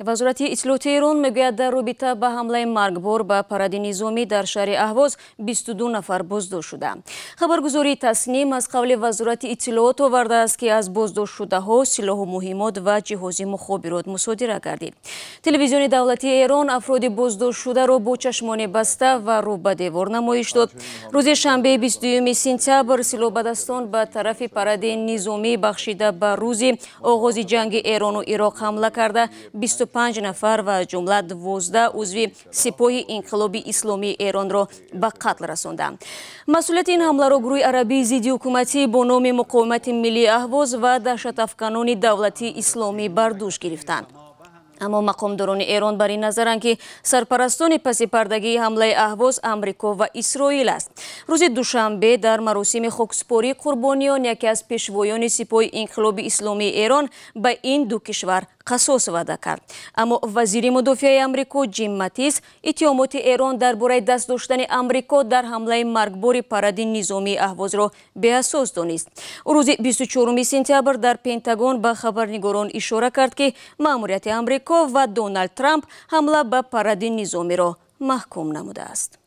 вазорати иттилоъоти Эрон мегӯяд дар робита ба ҳамлаи маргбор ба паради низомӣ дар шаҳри Аҳвоз 22 нафар боздошт шуда. Хабаргузории Тасним аз қавли вазорати иттилоот овардааст ки аз боздоштшудаҳо силоҳу муҳимот ва ҷиҳози мухобирот мусодира гардид. Телевизиони давлатии Эрон афроди боздоштшударо бо чашмони баста ва рӯ ба девор намоиш дод. Рӯзи шанбе 22 сентябр силоҳбадастон ба тарафи паради низомӣ бахшида ба рӯзи оғози ҷанги Эрону Ироқ ҳамла карда 25 нафар ва аз ҷумла 12 узви сипоҳи инқилоби исломии Эронро ба қатл расонда. Масъулияти ин ҳамларо гурӯҳи арабии зидди ҳукуматӣ бо номи Муқовимати Миллии Аҳвоз ва даҳшатафканони давлати исломӣ бар дӯш гирифтанд. аммо мақомдорони Эрон бар ин назаранд ки сарпарастони паси пардагии ҳамлаи Аҳвоз Амрико ва Исроил аст. рӯзи душанбе дар маросими хоксупории қурбониён яке аз пешвоёни сипоҳи инқилоби исломии Эрон ба ин ду кишвар қасос ваъда кард. аммо вазири мудофиаи Амрико Ҷим Матис иттиҳомоти Эрон дар бораи даст доштани Амрико дар ҳамлаи маргбори паради низомии Аҳвозро беасос донист. ӯ рӯзи 24 сентябр дар Пентагон ба хабарнигорон ишора кард ки маъмурияти Амрико ва Дональд Трамп ҳамла ба паради низомиро маҳкум намудааст.